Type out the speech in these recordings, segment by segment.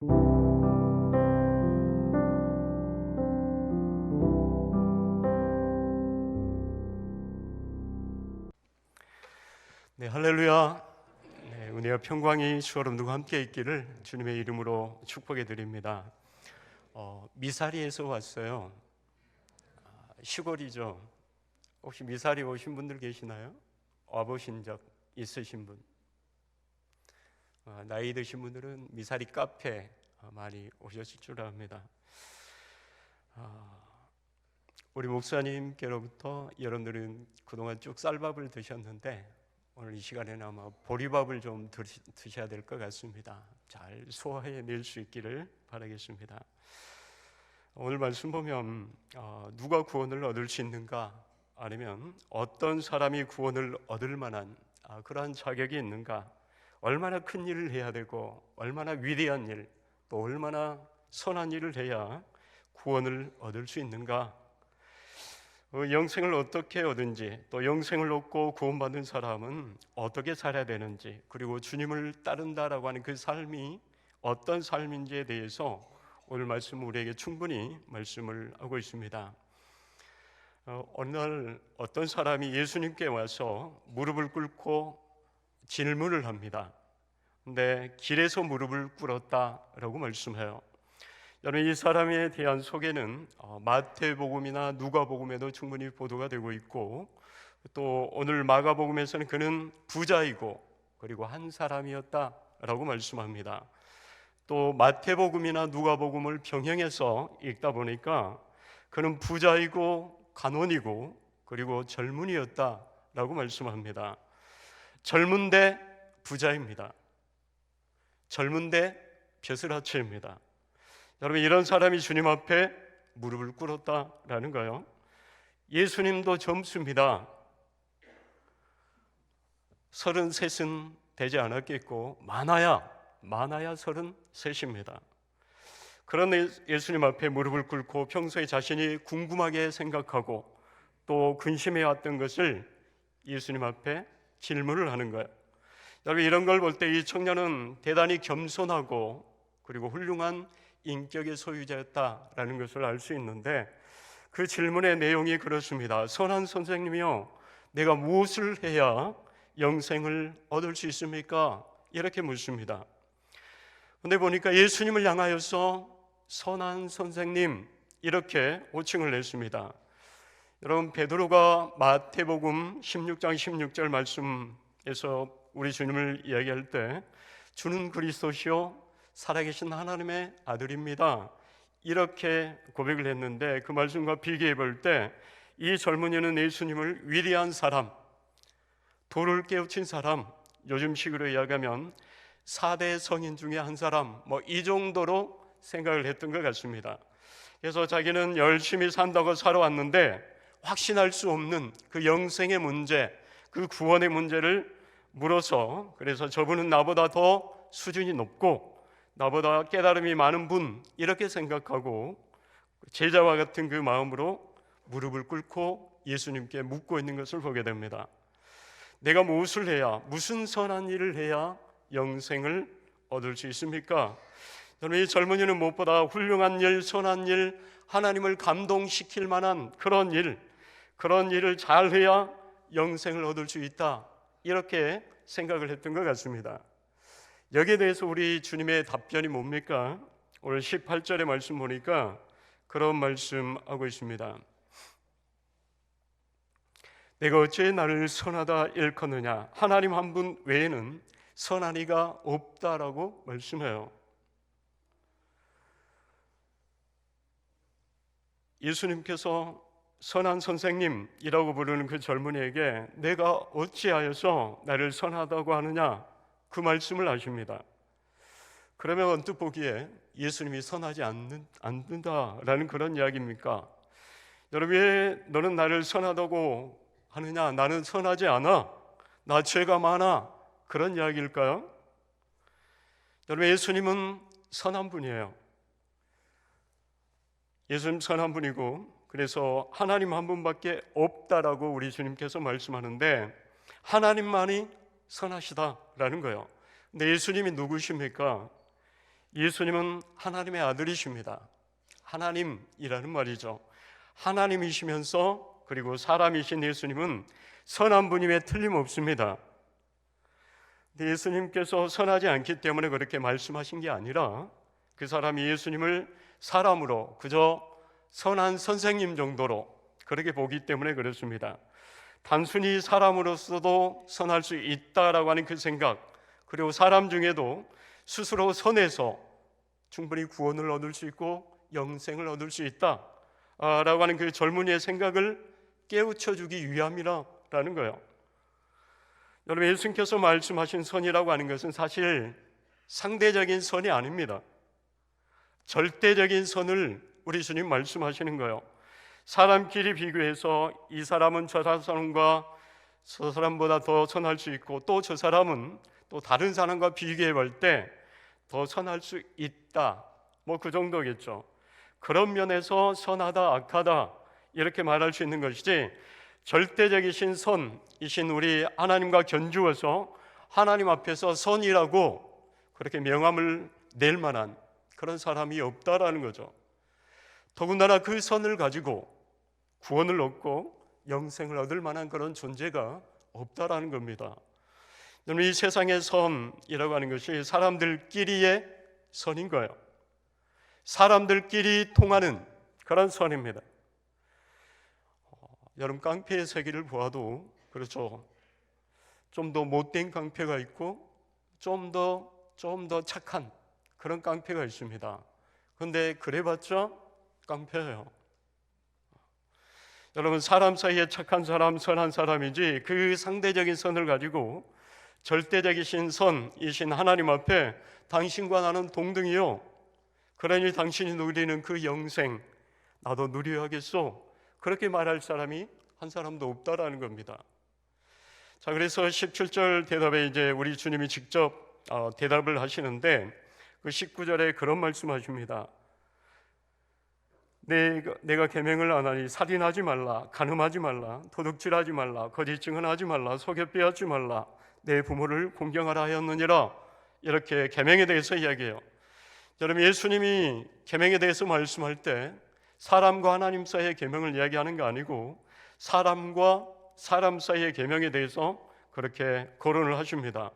네, 할렐루야. 네, 은혜와 평강이 주 여러분들과 함께 있기를 주님의 이름으로 축복해 드립니다. 미사리에서 왔어요. 시골이죠. 혹시 미사리 오신 분들 계시나요? 와보신 적 있으신 분? 나이 드신 분들은 미사리 카페 많이 오셨을 줄 압니다. 우리 목사님께로부터 여러분들은 그동안 쭉 쌀밥을 드셨는데 오늘 이 시간에는 아마 보리밥을 좀 드셔야 될 것 같습니다. 잘 소화해낼 수 있기를 바라겠습니다. 오늘 말씀 보면 누가 구원을 얻을 수 있는가, 아니면 어떤 사람이 구원을 얻을 만한 그러한 자격이 있는가, 얼마나 큰 일을 해야 되고 얼마나 위대한 일, 또 얼마나 선한 일을 해야 구원을 얻을 수 있는가, 영생을 어떻게 얻은지, 또 영생을 얻고 구원받은 사람은 어떻게 살아야 되는지, 그리고 주님을 따른다라고 하는 그 삶이 어떤 삶인지에 대해서 오늘 말씀 우리에게 충분히 말씀을 하고 있습니다. 어느 날 어떤 사람이 예수님께 와서 무릎을 꿇고 질문을 합니다. 근데 길에서 무릎을 꿇었다라고 말씀해요. 여러분, 이 사람에 대한 소개는 마태복음이나 누가복음에도 충분히 보도가 되고 있고, 또 오늘 마가복음에서는 그는 부자이고 그리고 한 사람이었다라고 말씀합니다. 또 마태복음이나 누가복음을 병행해서 읽다 보니까 그는 부자이고 간원이고 그리고 젊은이였다라고 말씀합니다. 젊은데 부자입니다. 젊은데 벼슬아치입니다. 여러분, 이런 사람이 주님 앞에 무릎을 꿇었다라는 거예요. 예수님도 젊습니다. 33은 되지 않았겠고 많아야 33입니다. 그런 예수님 앞에 무릎을 꿇고 평소에 자신이 궁금하게 생각하고 또 근심해왔던 것을 예수님 앞에 질문을 하는 거예요. 여러분, 이런 걸 볼 때 이 청년은 대단히 겸손하고 그리고 훌륭한 인격의 소유자였다라는 것을 알 수 있는데, 그 질문의 내용이 그렇습니다. 선한 선생님이요, 내가 무엇을 해야 영생을 얻을 수 있습니까? 이렇게 묻습니다. 그런데 보니까 예수님을 향하여서 선한 선생님 이렇게 호칭을 냈습니다. 여러분, 베드로가 마태복음 16장 16절 말씀에서 우리 주님을 이야기할 때 주는 그리스도시요 살아계신 하나님의 아들입니다, 이렇게 고백을 했는데, 그 말씀과 비교해 볼 때 이 젊은이는 예수님을 위대한 사람, 돌을 깨우친 사람, 요즘식으로 이야기하면 4대 성인 중에 한 사람, 이 정도로 생각을 했던 것 같습니다. 그래서 자기는 열심히 산다고 살아왔는데 확신할 수 없는 그 영생의 문제, 그 구원의 문제를 물어서, 그래서 저분은 나보다 더 수준이 높고 나보다 깨달음이 많은 분, 이렇게 생각하고 제자와 같은 그 마음으로 무릎을 꿇고 예수님께 묻고 있는 것을 보게 됩니다. 내가 무엇을 해야, 무슨 선한 일을 해야 영생을 얻을 수 있습니까? 저는 이 젊은이는 무엇보다 훌륭한 일, 선한 일, 하나님을 감동시킬 만한 그런 일을 잘해야 영생을 얻을 수 있다, 이렇게 생각을 했던 것 같습니다. 여기에 대해서 우리 주님의 답변이 뭡니까? 오늘 18절의 말씀 보니까 그런 말씀하고 있습니다. 내가 어찌 나를 선하다 일컫느냐? 하나님 한 분 외에는 선한 이가 없다라고 말씀해요. 예수님께서 선한 선생님이라고 부르는 그 젊은이에게 내가 어찌하여서 나를 선하다고 하느냐, 그 말씀을 하십니다. 그러면 언뜻 보기에 예수님이 선하지 않는다라는 그런 이야기입니까? 여러분, 왜 너는 나를 선하다고 하느냐, 나는 선하지 않아, 나 죄가 많아, 그런 이야기일까요? 여러분, 예수님은 선한 분이에요. 예수님 선한 분이고, 그래서 하나님 한 분밖에 없다라고 우리 주님께서 말씀하는데 하나님만이 선하시다라는 거예요. 근데 예수님이 누구십니까? 예수님은 하나님의 아들이십니다. 하나님이라는 말이죠. 하나님이시면서 그리고 사람이신 예수님은 선한 분임에 틀림없습니다. 예수님께서 선하지 않기 때문에 그렇게 말씀하신 게 아니라 그 사람이 예수님을 사람으로 그저 선한 선생님 정도로 그렇게 보기 때문에 그렇습니다. 단순히 사람으로서도 선할 수 있다라고 하는 그 생각, 그리고 사람 중에도 스스로 선해서 충분히 구원을 얻을 수 있고 영생을 얻을 수 있다라고 하는 그 젊은이의 생각을 깨우쳐주기 위함이라는 거예요. 여러분, 예수님께서 말씀하신 선이라고 하는 것은 사실 상대적인 선이 아닙니다. 절대적인 선을 우리 주님 말씀하시는 거예요. 사람끼리 비교해서 이 사람은 저 사람과 저 사람보다 더 선할 수 있고 또 저 사람은 또 다른 사람과 비교해 볼 때 더 선할 수 있다, 뭐 그 정도겠죠. 그런 면에서 선하다 악하다 이렇게 말할 수 있는 것이지, 절대적이신 선이신 우리 하나님과 견주어서 하나님 앞에서 선이라고 그렇게 명함을 낼 만한 그런 사람이 없다라는 거죠. 더군다나 그 선을 가지고 구원을 얻고 영생을 얻을 만한 그런 존재가 없다라는 겁니다. 이 세상의 선이라고 하는 것이 사람들끼리의 선인 거예요. 사람들끼리 통하는 그런 선입니다. 여러분, 깡패의 세계를 보아도 그렇죠. 좀 더 못된 깡패가 있고 좀 더 착한 그런 깡패가 있습니다. 그런데 그래봤자 깡패예요. 여러분, 사람 사이에 착한 사람, 선한 사람이지 그 상대적인 선을 가지고 절대적이신 선이신 하나님 앞에 당신과 나는 동등이요, 그러니 당신이 누리는 그 영생 나도 누려야겠소, 그렇게 말할 사람이 한 사람도 없다라는 겁니다. 자, 그래서 17절 대답에 이제 우리 주님이 직접 대답을 하시는데 그 19절에 그런 말씀하십니다. 내가 계명을 안 하니 살인하지 말라, 간음하지 말라, 도둑질하지 말라, 거짓 증언하지 말라, 속여 빼앗지 말라, 내 부모를 공경하라 하였느니라. 이렇게 계명에 대해서 이야기해요. 여러분, 예수님이 계명에 대해서 말씀할 때 사람과 하나님 사이의 계명을 이야기하는 거 아니고 사람과 사람 사이의 계명에 대해서 그렇게 거론을 하십니다.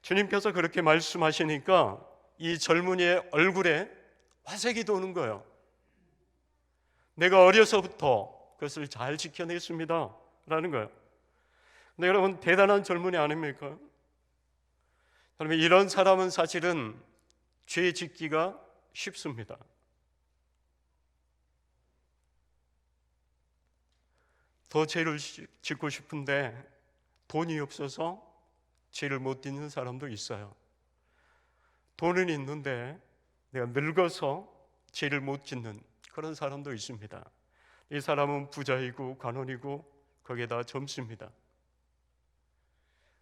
주님께서 그렇게 말씀하시니까 이 젊은이의 얼굴에 화색이 도는 거예요. 내가 어려서부터 그것을 잘 지켜냈습니다 라는 거예요. 근데 여러분, 대단한 젊은이 아닙니까? 여러분, 이런 사람은 사실은 죄 짓기가 쉽습니다. 더 죄를 짓고 싶은데 돈이 없어서 죄를 못 짓는 사람도 있어요. 돈은 있는데 내가 늙어서 죄를 못 짓는 그런 사람도 있습니다. 이 사람은 부자이고 관원이고 거기에다 젊습니다.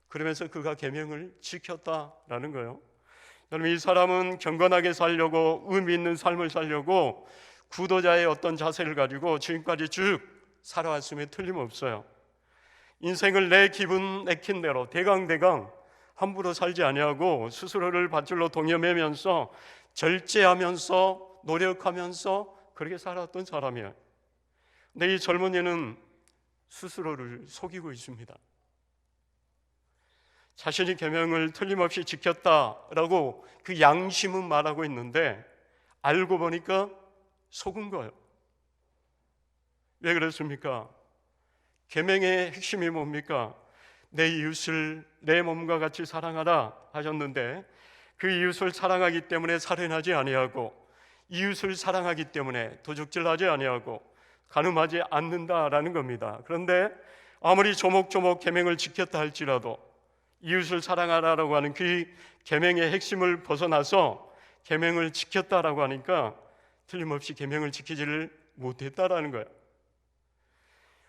그러면서 그가 계명을 지켰다라는 거예요. 여러분, 이 사람은 경건하게 살려고, 의미 있는 삶을 살려고 구도자의 어떤 자세를 가지고 지금까지 쭉 살아왔음에 틀림없어요. 인생을 내 기분 내킨 대로 대강대강 함부로 살지 아니하고 스스로를 밧줄로 동여매면서 절제하면서 노력하면서 그렇게 살았던 사람이에요. 근데 이 젊은이는 스스로를 속이고 있습니다. 자신이 계명을 틀림없이 지켰다라고 그 양심은 말하고 있는데 알고 보니까 속은 거예요. 왜 그렇습니까? 계명의 핵심이 뭡니까? 내 이웃을 내 몸과 같이 사랑하라 하셨는데 그 이웃을 사랑하기 때문에 살인하지 아니하고, 이웃을 사랑하기 때문에 도둑질하지 아니하고 간음하지 않는다라는 겁니다. 그런데 아무리 조목조목 계명을 지켰다 할지라도 이웃을 사랑하라라고 하는 그 계명의 핵심을 벗어나서 계명을 지켰다라고 하니까 틀림없이 계명을 지키지를 못했다라는 거예요.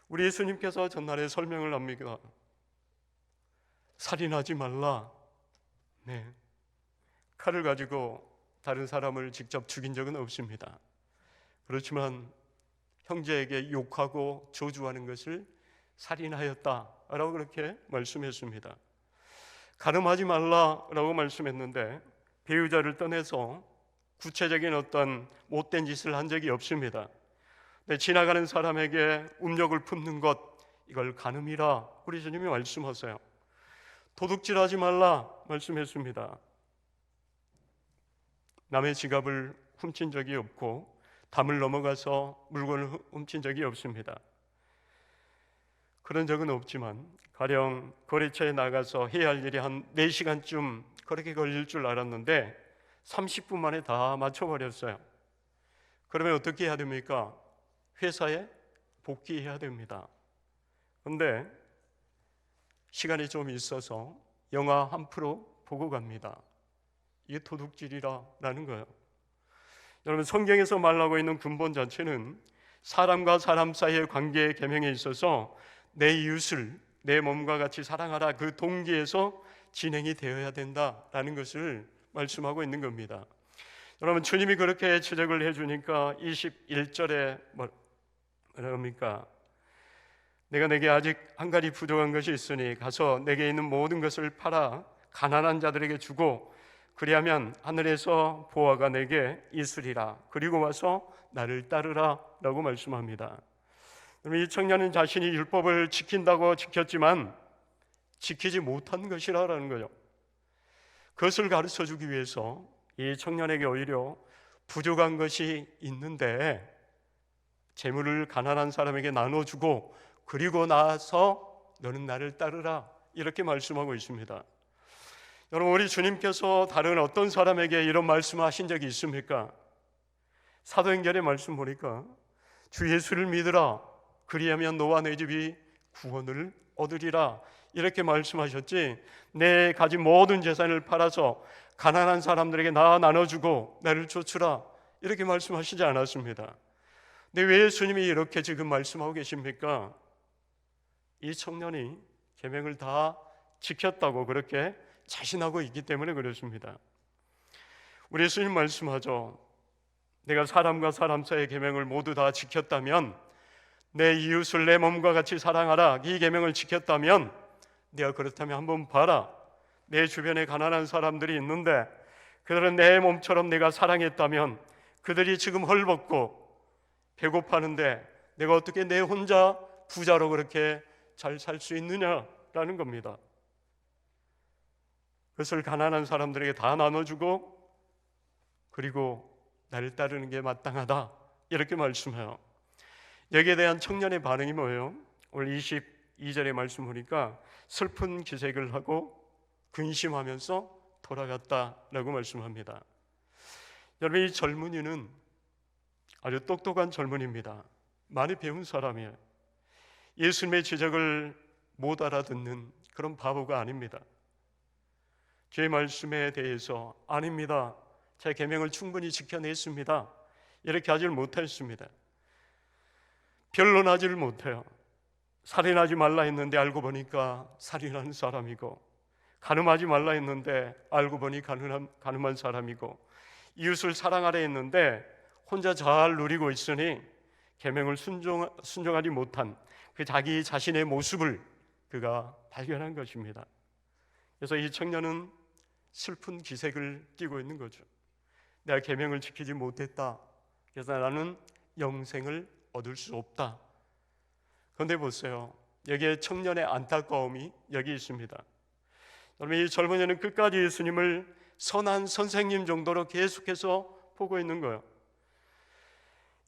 우리 예수님께서 전날에 설명을 합니다. 살인하지 말라. 네. 칼을 가지고 다른 사람을 직접 죽인 적은 없습니다. 그렇지만 형제에게 욕하고 저주하는 것을 살인하였다라고 그렇게 말씀했습니다. 간음하지 말라라고 말씀했는데 배우자를 떠나서 구체적인 어떤 못된 짓을 한 적이 없습니다. 근데 지나가는 사람에게 음욕을 품는 것, 이걸 간음이라 우리 주님이 말씀하세요. 도둑질하지 말라 말씀했습니다. 남의 지갑을 훔친 적이 없고 담을 넘어가서 물건을 훔친 적이 없습니다. 그런 적은 없지만 가령 거래처에 나가서 해야 할 일이 한 4시간쯤 그렇게 걸릴 줄 알았는데 30분 만에 다 맞춰버렸어요. 그러면 어떻게 해야 됩니까? 회사에 복귀해야 됩니다. 그런데 시간이 좀 있어서 영화 한 프로 보고 갑니다. 이게 도둑질이라는 거예요. 여러분, 성경에서 말하고 있는 근본 자체는 사람과 사람 사이의 관계의 계명에 있어서 내 이웃을 내 몸과 같이 사랑하라, 그 동기에서 진행이 되어야 된다라는 것을 말씀하고 있는 겁니다. 여러분, 주님이 그렇게 지적을 해주니까 21절에 뭐랍니까? 내가 내게 아직 한 가지 부족한 것이 있으니 가서 내게 있는 모든 것을 팔아 가난한 자들에게 주고 그리하면 하늘에서 보화가 내게 있으리라. 그리고 와서 나를 따르라 라고 말씀합니다. 이 청년은 자신이 율법을 지킨다고 지켰지만 지키지 못한 것이라는 거죠. 그것을 가르쳐주기 위해서 이 청년에게 오히려 부족한 것이 있는데 재물을 가난한 사람에게 나눠주고 그리고 나서 너는 나를 따르라, 이렇게 말씀하고 있습니다. 여러분, 우리 주님께서 다른 어떤 사람에게 이런 말씀을 하신 적이 있습니까? 사도행전의 말씀 보니까 주 예수를 믿으라, 그리하면 너와 내 집이 구원을 얻으리라, 이렇게 말씀하셨지, 내 가진 모든 재산을 팔아서 가난한 사람들에게 나 나눠주고 나를 쫓으라, 이렇게 말씀하시지 않았습니다. 근데 왜 예수님이 이렇게 지금 말씀하고 계십니까? 이 청년이 계명을 다 지켰다고 그렇게 자신하고 있기 때문에 그렇습니다. 우리 예수님 말씀하죠. 내가 사람과 사람 사이의 계명을 모두 다 지켰다면, 내 이웃을 내 몸과 같이 사랑하라, 이 계명을 지켰다면, 내가 그렇다면 한번 봐라. 내 주변에 가난한 사람들이 있는데 그들은 내 몸처럼 내가 사랑했다면 그들이 지금 헐벗고 배고파하는데 내가 어떻게 내 혼자 부자로 그렇게 잘 살 수 있느냐라는 겁니다. 그것을 가난한 사람들에게 다 나눠주고 그리고 나를 따르는 게 마땅하다, 이렇게 말씀해요. 여기에 대한 청년의 반응이 뭐예요? 오늘 22절의 말씀 보니까 슬픈 기색을 하고 근심하면서 돌아갔다라고 말씀합니다. 여러분, 이 젊은이는 아주 똑똑한 젊은이입니다. 많이 배운 사람이에요. 예수님의 지적을 못 알아듣는 그런 바보가 아닙니다. 주의 말씀에 대해서 아닙니다, 제 계명을 충분히 지켜냈습니다, 이렇게 하질 못했습니다. 변론하지를 못해요. 살인하지 말라 했는데 알고 보니까 살인하는 사람이고, 간음하지 말라 했는데 알고 보니 간음한 사람이고, 이웃을 사랑하라 했는데 혼자 잘 누리고 있으니 계명을 순종하지 못한 그 자기 자신의 모습을 그가 발견한 것입니다. 그래서 이 청년은 슬픈 기색을 띠고 있는 거죠. 내가 계명을 지키지 못했다, 그래서 나는 영생을 얻을 수 없다. 그런데 보세요, 여기에 청년의 안타까움이 여기 있습니다. 여러분, 이 젊은이는 끝까지 예수님을 선한 선생님 정도로 계속해서 보고 있는 거예요.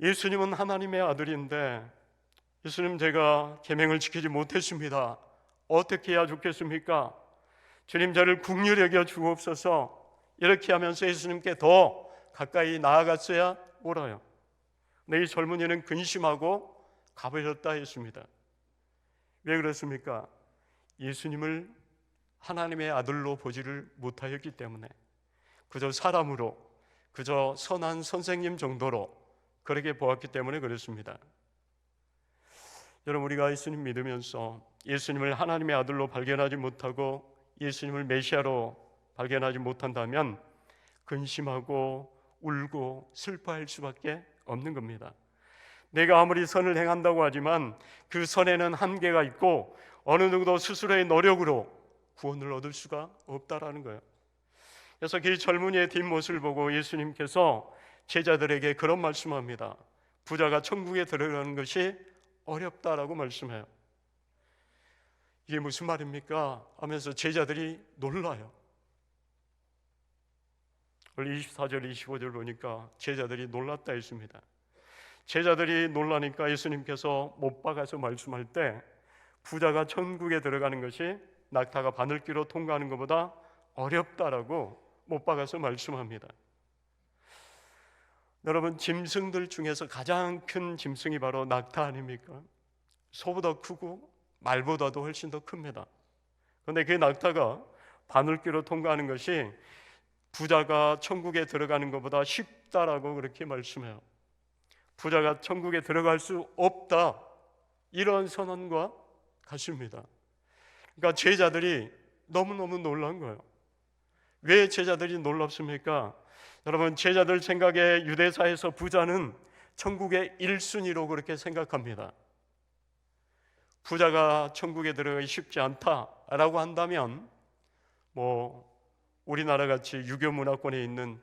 예수님은 하나님의 아들인데, 예수님, 제가 계명을 지키지 못했습니다, 어떻게 해야 좋겠습니까? 주님, 저를 긍휼히 여겨 주옵소서, 이렇게 하면서 예수님께 더 가까이 나아갔어야 옳아요. 근데 이 젊은이는 근심하고 가버렸다 했습니다. 왜 그렇습니까? 예수님을 하나님의 아들로 보지를 못하였기 때문에, 그저 사람으로, 그저 선한 선생님 정도로 그렇게 보았기 때문에 그렇습니다. 여러분, 우리가 예수님 믿으면서 예수님을 하나님의 아들로 발견하지 못하고 예수님을 메시아로 발견하지 못한다면 근심하고 울고 슬퍼할 수밖에 없는 겁니다. 내가 아무리 선을 행한다고 하지만 그 선에는 한계가 있고 어느 누구도 스스로의 노력으로 구원을 얻을 수가 없다라는 거예요. 그래서 그 젊은이의 뒷모습을 보고 예수님께서 제자들에게 그런 말씀합니다. 부자가 천국에 들어가는 것이 어렵다라고 말씀해요. 이게 무슨 말입니까? 하면서 제자들이 놀라요. 오늘 24절 25절 보니까 제자들이 놀랐다 했습니다. 제자들이 놀라니까 예수님께서 못 박아서 말씀할 때 부자가 천국에 들어가는 것이 낙타가 바늘길로 통과하는 것보다 어렵다라고 못 박아서 말씀합니다. 여러분, 짐승들 중에서 가장 큰 짐승이 바로 낙타 아닙니까? 소보다 크고 말보다도 훨씬 더 큽니다. 그런데 그 낙타가 바늘길로 통과하는 것이 부자가 천국에 들어가는 것보다 쉽다라고 그렇게 말씀해요. 부자가 천국에 들어갈 수 없다, 이런 선언과 같습니다. 그러니까 제자들이 너무너무 놀란 거예요. 왜 제자들이 놀랍습니까? 여러분, 제자들 생각에 유대사에서 부자는 천국의 1순위로 그렇게 생각합니다. 부자가 천국에 들어가기 쉽지 않다라고 한다면 우리나라 같이 유교 문화권에 있는,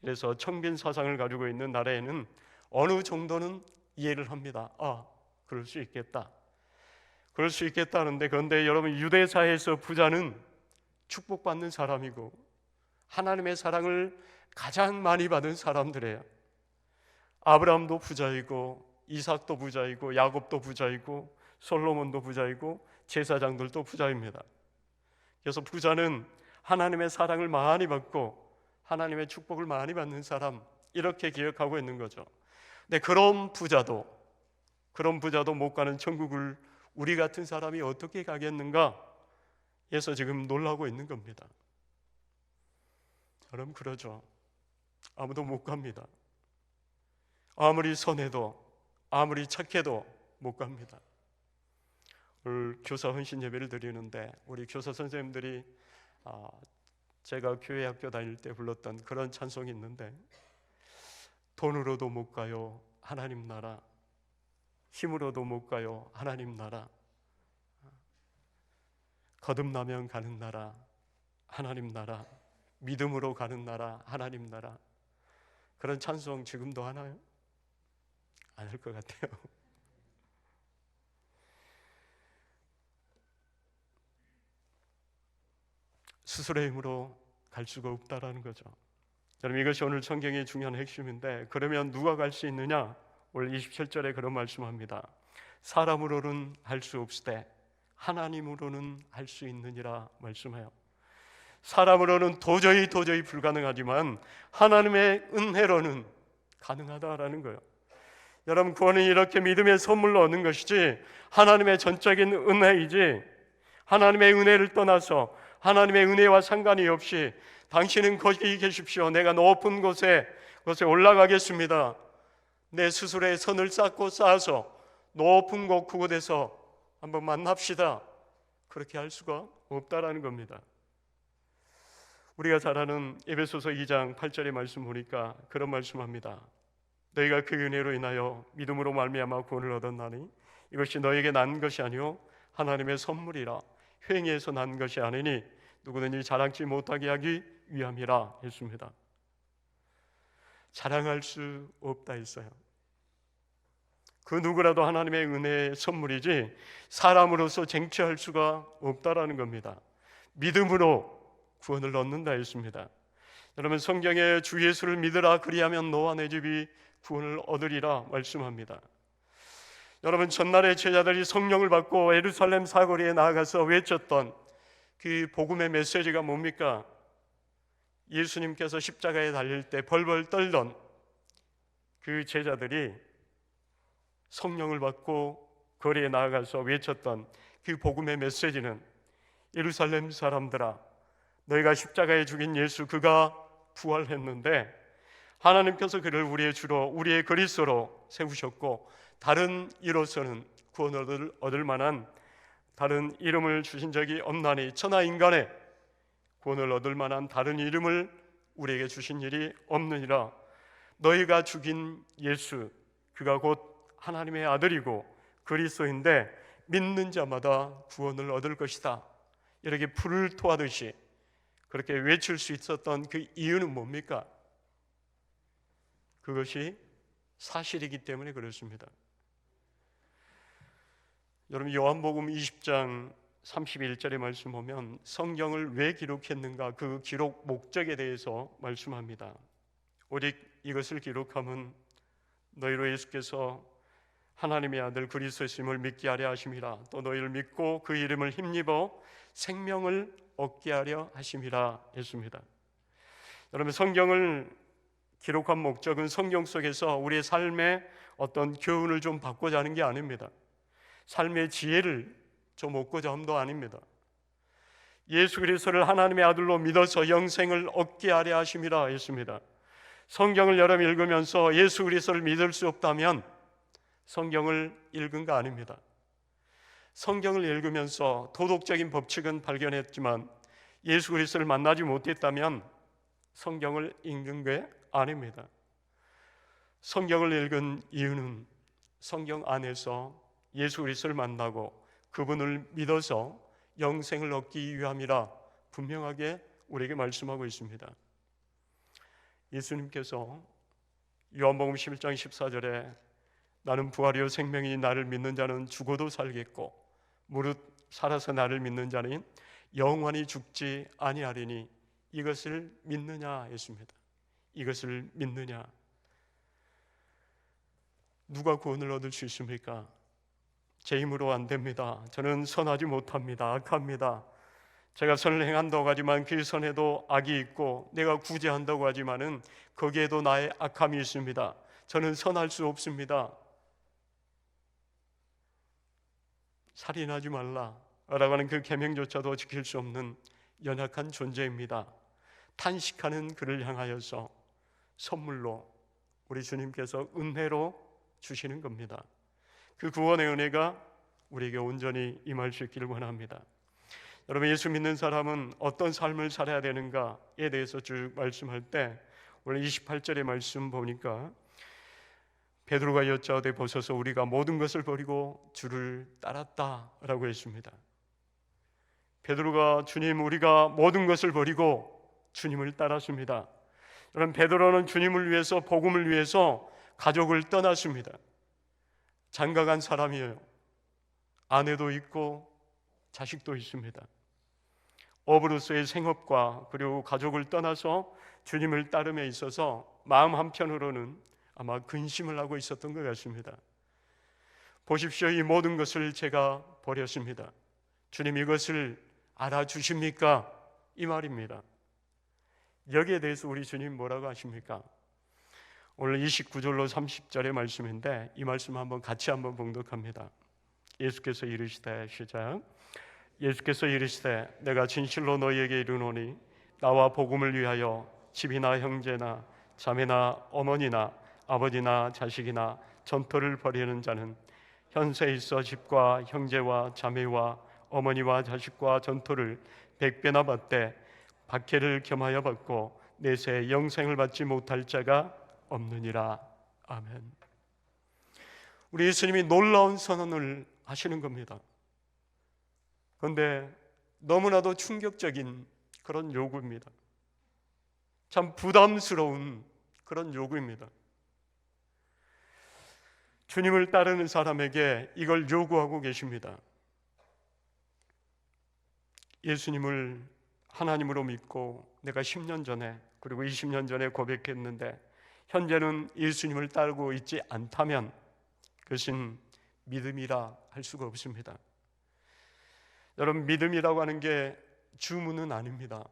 그래서 청빈 사상을 가지고 있는 나라에는 어느 정도는 이해를 합니다. 그럴 수 있겠다. 그럴 수 있겠다는데, 그런데 여러분, 유대사에서 부자는 축복받는 사람이고 하나님의 사랑을 가장 많이 받은 사람들이에요. 아브라함도 부자이고 이삭도 부자이고 야곱도 부자이고 솔로몬도 부자이고 제사장들도 부자입니다. 그래서 부자는 하나님의 사랑을 많이 받고 하나님의 축복을 많이 받는 사람, 이렇게 기억하고 있는 거죠. 근데 그런 부자도 못 가는 천국을 우리 같은 사람이 어떻게 가겠는가 해서 지금 놀라고 있는 겁니다. 여러분, 그러죠. 아무도 못 갑니다. 아무리 선해도 아무리 착해도 못 갑니다. 오늘 교사 헌신 예배를 드리는데 우리 교사 선생님들이 제가 교회 학교 다닐 때 불렀던 그런 찬송이 있는데, 돈으로도 못 가요 하나님 나라, 힘으로도 못 가요 하나님 나라, 거듭나면 가는 나라 하나님 나라, 믿음으로 가는 나라 하나님 나라. 그런 찬송 지금도 하나요? 안 할 것 같아요. 스스로의 힘으로 갈 수가 없다라는 거죠. 여러분, 이것이 오늘 성경의 중요한 핵심인데, 그러면 누가 갈 수 있느냐? 오늘 27절에 그런 말씀합니다. 사람으로는 할 수 없으되 하나님으로는 할 수 있느니라 말씀해요. 사람으로는 도저히 불가능하지만 하나님의 은혜로는 가능하다라는 거예요. 여러분, 구원은 이렇게 믿음의 선물로 얻는 것이지 하나님의 전적인 은혜이지, 하나님의 은혜를 떠나서 하나님의 은혜와 상관이 없이 당신은 거기 계십시오, 내가 높은 곳에 올라가겠습니다, 내 스스로의 선을 쌓아서 높은 그곳에서 한번 만납시다, 그렇게 할 수가 없다라는 겁니다. 우리가 잘 아는 에베소서 2장 8절의 말씀 보니까 그런 말씀합니다. 너희가 그 은혜로 인하여 믿음으로 말미암아 구원을 얻었나니 이것이 너에게 난 것이 아니요 하나님의 선물이라, 행위에서 난 것이 아니니 누구든지 자랑치 못하게 하기 위함이라 했습니다. 자랑할 수 없다 했어요. 그 누구라도 하나님의 은혜의 선물이지 사람으로서 쟁취할 수가 없다라는 겁니다. 믿음으로 구원을 얻는다 했습니다. 여러분, 성경에 주 예수를 믿으라 그리하면 너와 내 집이 구원을 얻으리라 말씀합니다. 여러분, 전날에 제자들이 성령을 받고 예루살렘 사거리에 나아가서 외쳤던 그 복음의 메시지가 뭡니까? 예수님께서 십자가에 달릴 때 벌벌 떨던 그 제자들이 성령을 받고 거리에 나아가서 외쳤던 그 복음의 메시지는, 예루살렘 사람들아, 너희가 십자가에 죽인 예수, 그가 부활했는데 하나님께서 그를 우리의 주로, 우리의 그리스도로 세우셨고 다른 이로서는 구원을 얻을 만한 다른 이름을 주신 적이 없나니, 천하 인간의 구원을 얻을 만한 다른 이름을 우리에게 주신 일이 없느니라. 너희가 죽인 예수, 그가 곧 하나님의 아들이고 그리스도인데 믿는 자마다 구원을 얻을 것이다. 이렇게 불을 토하듯이 그렇게 외칠 수 있었던 그 이유는 뭡니까? 그것이 사실이기 때문에 그렇습니다. 여러분, 요한복음 20장 31절의 말씀 보면 성경을 왜 기록했는가, 그 기록 목적에 대해서 말씀합니다. 오직 이것을 기록함은 너희로 예수께서 하나님의 아들 그리스도이심을 믿게 하려 하심이라. 또 너희를 믿고 그 이름을 힘입어 생명을 얻게 하려 하심이라 했습니다. 여러분, 성경을 기록한 목적은 성경 속에서 우리의 삶에 어떤 교훈을 좀 받고자 하는 게 아닙니다. 삶의 지혜를 좀 얻고자 함도 아닙니다. 예수 그리스도를 하나님의 아들로 믿어서 영생을 얻게 하려 하심이라 했습니다. 성경을 여러분 읽으면서 예수 그리스도를 믿을 수 없다면 성경을 읽은 거 아닙니다. 성경을 읽으면서 도덕적인 법칙은 발견했지만 예수 그리스도를 만나지 못했다면 성경을 읽은 게 아닙니다. 성경을 읽은 이유는 성경 안에서 예수 그리스도를 만나고 그분을 믿어서 영생을 얻기 위함이라 분명하게 우리에게 말씀하고 있습니다. 예수님께서 요한복음 11장 14절에 나는 부활이요 생명이니 나를 믿는 자는 죽어도 살겠고 무릇 살아서 나를 믿는 자는 영원히 죽지 아니하리니 이것을 믿느냐 했습니다. 이것을 믿느냐. 누가 구원을 얻을 수 있습니까? 제 힘으로 안 됩니다. 저는 선하지 못합니다. 악합니다. 제가 선을 행한다고 하지만 그 선에도 악이 있고 내가 구제한다고 하지만은 거기에도 나의 악함이 있습니다. 저는 선할 수 없습니다. 살인하지 말라 라고 하는 그 계명조차도 지킬 수 없는 연약한 존재입니다. 탄식하는 그를 향하여서 선물로 우리 주님께서 은혜로 주시는 겁니다. 그 구원의 은혜가 우리에게 온전히 임할 수 있기를 원합니다. 여러분, 예수 믿는 사람은 어떤 삶을 살아야 되는가에 대해서 쭉 말씀할 때 오늘 28절의 말씀 보니까 베드로가 여짜오되 보소서 우리가 모든 것을 버리고 주를 따랐다라고 했습니다. 베드로가 주님 우리가 모든 것을 버리고 주님을 따랐습니다. 여러분, 베드로는 주님을 위해서 복음을 위해서 가족을 떠났습니다. 장가간 사람이에요. 아내도 있고 자식도 있습니다. 어부로서의 생업과 그리고 가족을 떠나서 주님을 따름에 있어서 마음 한편으로는 아마 근심을 하고 있었던 것 같습니다. 보십시오, 이 모든 것을 제가 버렸습니다. 주님 이것을 알아주십니까? 이 말입니다. 여기에 대해서 우리 주님 뭐라고 하십니까? 오늘 29절로 30절의 말씀인데 이 말씀 한번 같이 한번 봉독합니다. 예수께서 이르시되 시작. 예수께서 이르시되 내가 진실로 너희에게 이르노니 나와 복음을 위하여 집이나 형제나 자매나 어머니나 아버지나 자식이나 전토를 벌이는 자는 현세에 있어 집과 형제와 자매와 어머니와 자식과 전토를 100배나 받되 박해를 겸하여 받고 내세 영생을 받지 못할 자가 없느니라. 아멘. 우리 예수님이 놀라운 선언을 하시는 겁니다. 그런데 너무나도 충격적인 그런 요구입니다. 참 부담스러운 그런 요구입니다. 주님을 따르는 사람에게 이걸 요구하고 계십니다. 예수님을 하나님으로 믿고 내가 10년 전에 그리고 20년 전에 고백했는데 현재는 예수님을 따르고 있지 않다면 그것은 믿음이라 할 수가 없습니다. 여러분, 믿음이라고 하는 게 주문은 아닙니다.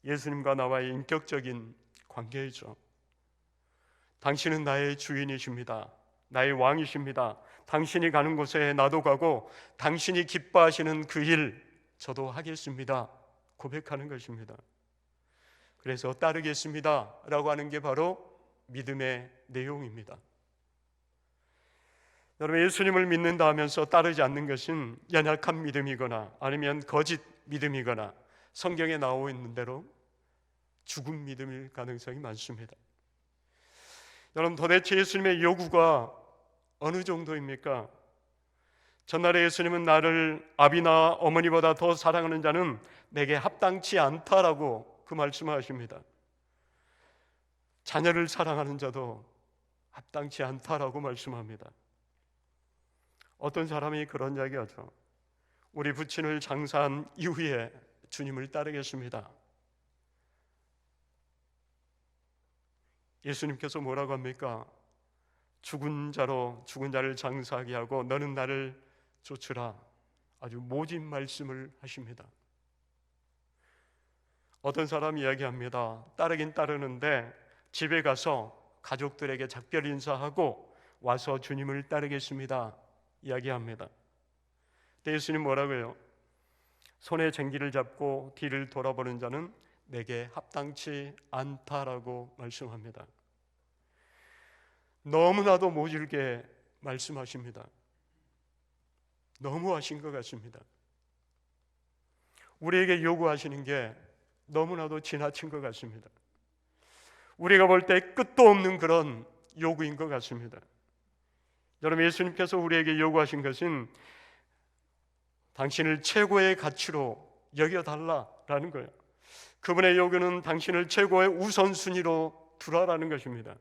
예수님과 나와의 인격적인 관계이죠. 당신은 나의 주인이십니다. 나의 왕이십니다. 당신이 가는 곳에 나도 가고 당신이 기뻐하시는 그 일 저도 하겠습니다. 고백하는 것입니다. 그래서 따르겠습니다 라고 하는 게 바로 믿음의 내용입니다. 여러분, 예수님을 믿는다 하면서 따르지 않는 것은 연약한 믿음이거나 아니면 거짓 믿음이거나 성경에 나오고 있는 대로 죽은 믿음일 가능성이 많습니다. 여러분, 도대체 예수님의 요구가 어느 정도입니까? 전날에 예수님은 나를 아비나 어머니보다 더 사랑하는 자는 내게 합당치 않다라고 그 말씀을 하십니다. 자녀를 사랑하는 자도 합당치 않다라고 말씀합니다. 어떤 사람이 그런 이야기하죠. 우리 부친을 장사한 이후에 주님을 따르겠습니다. 예수님께서 뭐라고 합니까? 죽은 자를 장사하게 하고 너는 나를 쫓으라. 아주 모진 말씀을 하십니다. 어떤 사람이 이야기합니다. 따르긴 따르는데 집에 가서 가족들에게 작별 인사하고 와서 주님을 따르겠습니다. 이야기합니다. 근데 예수님 뭐라고 해요? 손에 쟁기를 잡고 뒤를 돌아보는 자는 내게 합당치 않다라고 말씀합니다. 너무나도 모질게 말씀하십니다. 너무하신 것 같습니다. 우리에게 요구하시는 게 너무나도 지나친 것 같습니다. 우리가 볼 때 끝도 없는 그런 요구인 것 같습니다. 여러분, 예수님께서 우리에게 요구하신 것은 당신을 최고의 가치로 여겨달라라는 거예요. 그분의 요구는 당신을 최고의 우선순위로 두라라는 것입니다.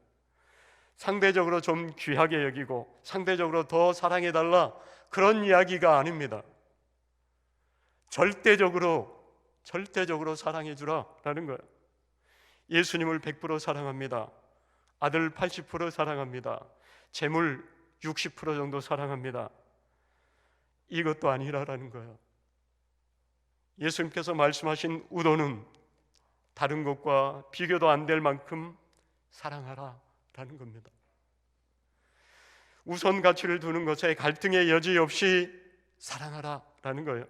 상대적으로 좀 귀하게 여기고 상대적으로 더 사랑해달라, 그런 이야기가 아닙니다. 절대적으로 사랑해주라라는 거예요. 예수님을 100% 사랑합니다. 아들 80% 사랑합니다. 재물 60% 정도 사랑합니다. 이것도 아니라라는 거예요. 예수님께서 말씀하신 우도는 다른 것과 비교도 안 될 만큼 사랑하라라는 겁니다. 우선 가치를 두는 것에 갈등의 여지 없이 사랑하라라는 거예요.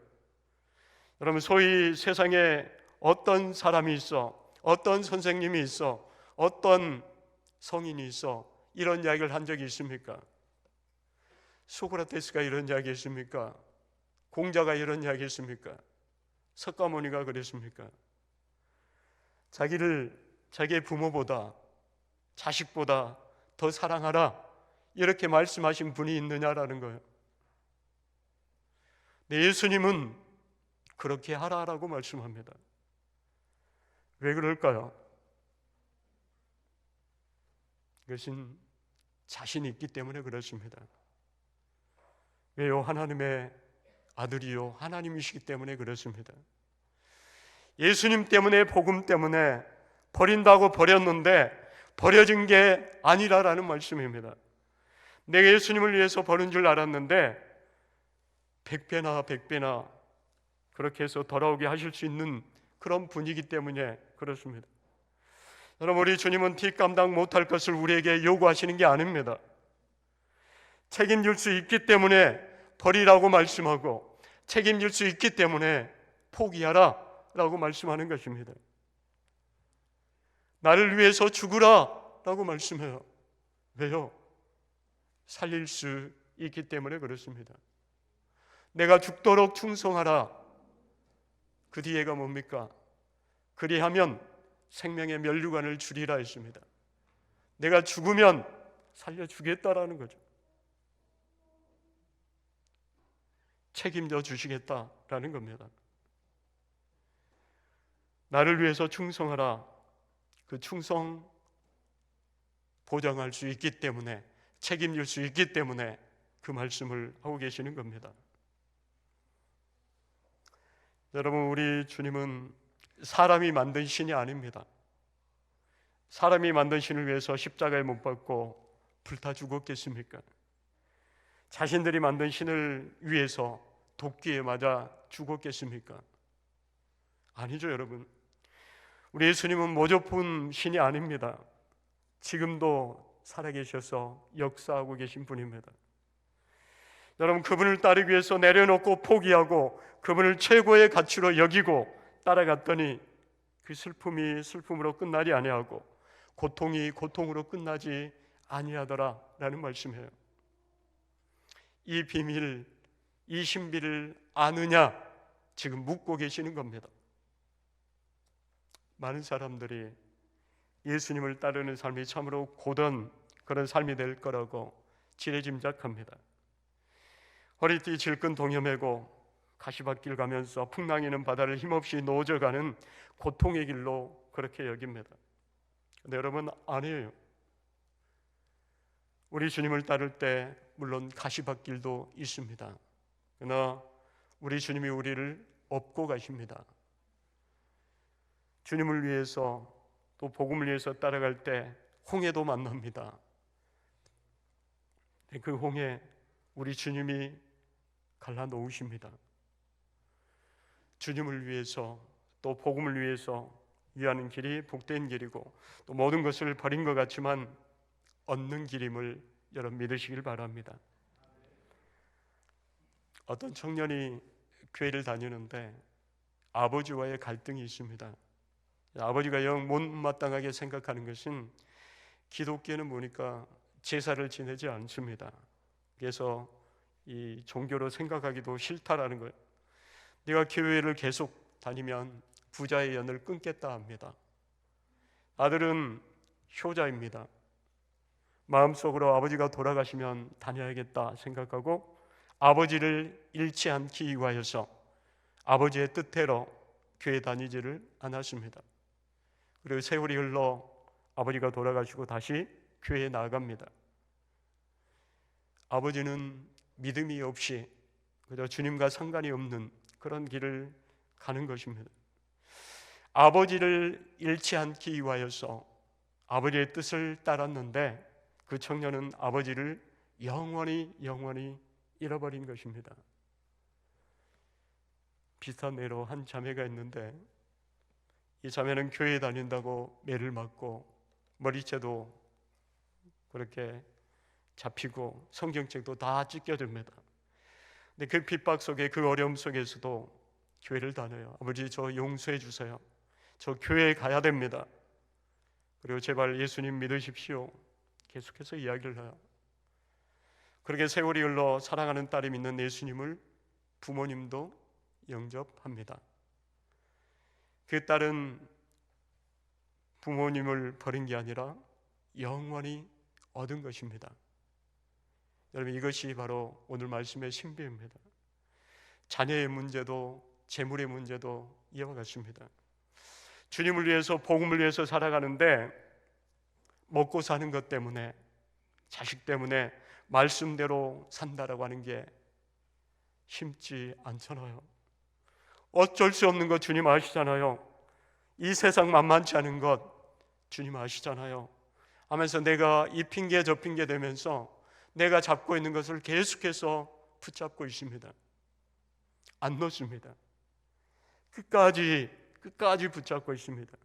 여러분, 소위 세상에 어떤 사람이 있어, 어떤 선생님이 있어, 어떤 성인이 있어 이런 이야기를 한 적이 있습니까? 소크라테스가 이런 이야기 했습니까? 공자가 이런 이야기 했습니까? 석가모니가 그랬습니까? 자기의 부모보다, 자식보다 더 사랑하라, 이렇게 말씀하신 분이 있느냐라는 거예요. 근데 예수님은 그렇게 하라라고 말씀합니다. 왜 그럴까요? 그것은 자신이 있기 때문에 그렇습니다. 왜요? 하나님의 아들이요 하나님이시기 때문에 그렇습니다. 예수님 때문에, 복음 때문에 버린다고 버렸는데 버려진 게 아니라라는 말씀입니다. 내가 예수님을 위해서 버린 줄 알았는데 100배나 그렇게 해서 돌아오게 하실 수 있는 그런 분이기 때문에 그렇습니다. 여러분, 우리 주님은 뒷감당 못할 것을 우리에게 요구하시는 게 아닙니다. 책임질 수 있기 때문에 버리라고 말씀하고, 책임질 수 있기 때문에 포기하라 라고 말씀하는 것입니다. 나를 위해서 죽으라 라고 말씀해요. 왜요? 살릴 수 있기 때문에 그렇습니다. 내가 죽도록 충성하라. 그 뒤에가 뭡니까? 그리하면 생명의 면류관을 주리라 했습니다. 내가 죽으면 살려주겠다라는 거죠. 책임져 주시겠다라는 겁니다. 나를 위해서 충성하라. 그 충성 보장할 수 있기 때문에, 책임질 수 있기 때문에 그 말씀을 하고 계시는 겁니다. 여러분, 우리 주님은 사람이 만든 신이 아닙니다. 사람이 만든 신을 위해서 십자가에 못 박고 불타 죽었겠습니까? 자신들이 만든 신을 위해서 도끼에 맞아 죽었겠습니까? 아니죠, 여러분. 우리 예수님은 모조품 신이 아닙니다. 지금도 살아계셔서 역사하고 계신 분입니다. 여러분, 그분을 따르기 위해서 내려놓고 포기하고 그분을 최고의 가치로 여기고 따라갔더니 그 슬픔이 슬픔으로 끝나지 아니하고 고통이 고통으로 끝나지 아니하더라라는 말씀이에요. 이 비밀, 이 신비를 아느냐, 지금 묻고 계시는 겁니다. 많은 사람들이 예수님을 따르는 삶이 참으로 고된 그런 삶이 될 거라고 지레짐작합니다. 허리띠 질끈 동여매고 가시밭길 가면서 풍랑이는 바다를 힘없이 노져가는 고통의 길로 그렇게 여깁니다. 근데 여러분, 아니에요. 우리 주님을 따를 때 물론 가시밭길도 있습니다. 그러나 우리 주님이 우리를 업고 가십니다. 주님을 위해서 또 복음을 위해서 따라갈 때 홍해도 만납니다. 그 홍해 우리 주님이 갈라놓으십니다. 주님을 위해서 또 복음을 위해서 위하는 길이 복된 길이고 또 모든 것을 버린 것 같지만 얻는 길임을 여러분 믿으시길 바랍니다. 어떤 청년이 교회를 다니는데 아버지와의 갈등이 있습니다. 아버지가 영 못마땅하게 생각하는 것은 기독교는 보니까 제사를 지내지 않습니다. 그래서 이 종교로 생각하기도 싫다라는 거예요. 네가 교회를 계속 다니면 부자의 연을 끊겠다 합니다. 아들은 효자입니다. 마음속으로 아버지가 돌아가시면 다녀야겠다 생각하고 아버지를 잃지 않기 위하여서 아버지의 뜻대로 교회 다니지를 않았습니다. 그리고 세월이 흘러 아버지가 돌아가시고 다시 교회에 나아갑니다. 아버지는 믿음이 없이 그저 주님과 상관이 없는 그런 길을 가는 것입니다. 아버지를 잃지 않기 위하여서 아버지의 뜻을 따랐는데 그 청년은 아버지를 영원히 잃어버린 것입니다. 비슷한 예로 한 자매가 있는데 이 자매는 교회에 다닌다고 매를 맞고 머리채도 그렇게 잡히고 성경책도 다 찢겨집니다. 근데 그 핍박 속에 그 어려움 속에서도 교회를 다녀요. 아버지 저 용서해 주세요. 저 교회에 가야 됩니다. 그리고 제발 예수님 믿으십시오. 계속해서 이야기를 해요. 그렇게 세월이 흘러 사랑하는 딸이 믿는 예수님을 부모님도 영접합니다. 그 딸은 부모님을 버린 게 아니라 영원히 얻은 것입니다. 여러분, 이것이 바로 오늘 말씀의 신비입니다. 자녀의 문제도 재물의 문제도 이와 같습니다. 주님을 위해서 복음을 위해서 살아가는데 먹고 사는 것 때문에 자식 때문에 말씀대로 산다라고 하는 게 쉽지 않잖아요. 어쩔 수 없는 것 주님 아시잖아요. 이 세상 만만치 않은 것 주님 아시잖아요. 하면서 내가 이 핑계 저 핑계 대면서 내가 잡고 있는 것을 계속해서 붙잡고 있습니다. 안 놓습니다. 끝까지 붙잡고 있습니다.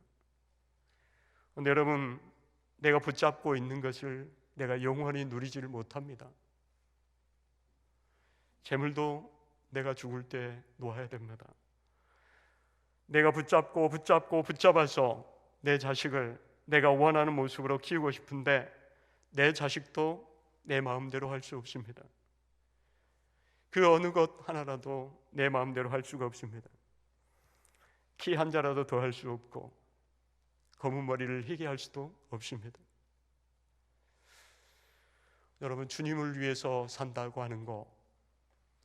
그런데 여러분, 내가 붙잡고 있는 것을 내가 영원히 누리지를 못합니다. 재물도 내가 죽을 때 놓아야 됩니다. 내가 붙잡아서 내 자식을 내가 원하는 모습으로 키우고 싶은데 내 자식도 내 마음대로 할 수 없습니다. 그 어느 것 하나라도 내 마음대로 할 수가 없습니다. 키 한 자라도 더 할 수 없고 검은 머리를 희게 할 수도 없습니다. 여러분, 주님을 위해서 산다고 하는 것,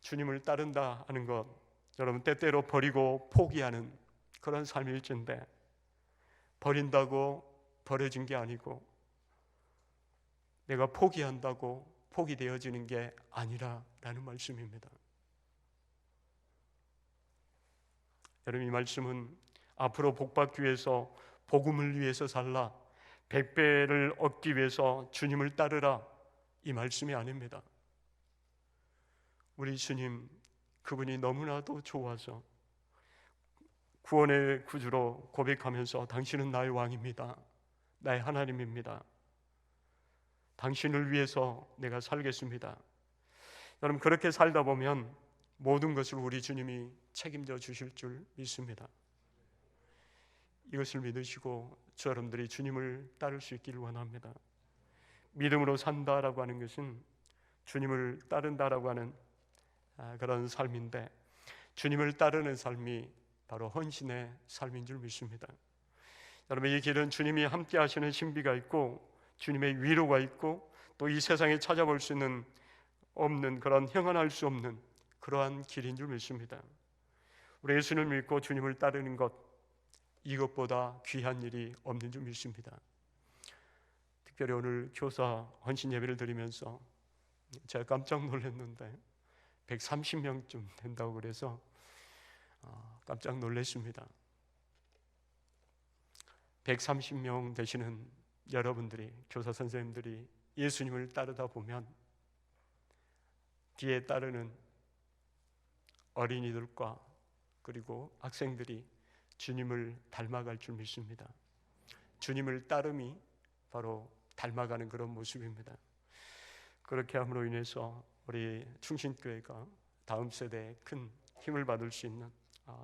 주님을 따른다 하는 것, 여러분 때때로 버리고 포기하는 그런 삶일진데 버린다고 버려진 게 아니고 내가 포기한다고 포기되어지는 게 아니라라는 말씀입니다. 여러분, 이 말씀은 앞으로 복받기 위해서 복음을 위해서 살라, 100배를 얻기 위해서 주님을 따르라, 이 말씀이 아닙니다. 우리 주님, 그분이 너무나도 좋아서 구원의 구주로 고백하면서 당신은 나의 왕입니다. 나의 하나님입니다. 당신을 위해서 내가 살겠습니다. 여러분, 그렇게 살다 보면 모든 것을 우리 주님이 책임져 주실 줄 믿습니다. 이것을 믿으시고 저 여러분들이 주님을 따를 수 있기를 원합니다. 믿음으로 산다라고 하는 것은 주님을 따른다라고 하는 그런 삶인데 주님을 따르는 삶이 바로 헌신의 삶인 줄 믿습니다. 여러분, 이 길은 주님이 함께 하시는 신비가 있고 주님의 위로가 있고 또 이 세상에 찾아볼 수 있는 없는, 그런 형언할 수 없는 그러한 길인 줄 믿습니다. 우리 예수를 믿고 주님을 따르는 것, 이것보다 귀한 일이 없는 줄 믿습니다. 특별히 오늘 교사 헌신 예배를 드리면서 제가 깜짝 놀랐는데 130명쯤 된다고 그래서 깜짝 놀랐습니다. 130명 되시는 여러분들이, 교사 선생님들이 예수님을 따르다 보면 뒤에 따르는 어린이들과 그리고 학생들이 주님을 닮아갈 줄 믿습니다. 주님을 따름이 바로 닮아가는 그런 모습입니다. 그렇게 함으로 인해서 우리 충신교회가 다음 세대에 큰 힘을 받을 수 있는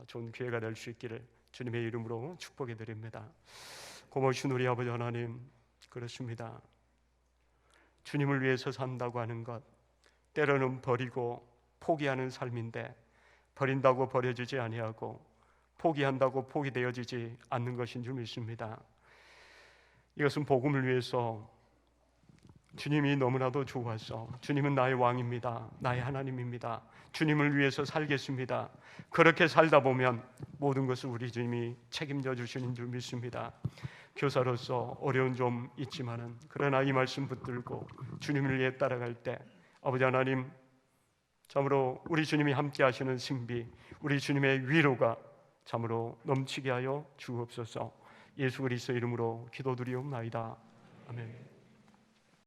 좋은 기회가 될 수 있기를 주님의 이름으로 축복해 드립니다. 고마우신 우리 아버지 하나님, 그렇습니다. 주님을 위해서 산다고 하는 것, 때로는 버리고 포기하는 삶인데, 버린다고 버려지지 아니하고 포기한다고 포기되어지지 않는 것인 줄 믿습니다. 이것은 복음을 위해서 주님이 너무나도 좋아서, 주님은 나의 왕입니다, 나의 하나님입니다, 주님을 위해서 살겠습니다, 그렇게 살다 보면 모든 것을 우리 주님이 책임져 주시는 줄 믿습니다. 교사로서 어려운 좀 있지만은, 그러나 이 말씀 붙들고 주님을 위해 따라갈 때 아버지 하나님, 참으로 우리 주님이 함께 하시는 신비, 우리 주님의 위로가 참으로 넘치게 하여 주옵소서. 예수 그리스도 이름으로 기도드리옵나이다. 아멘.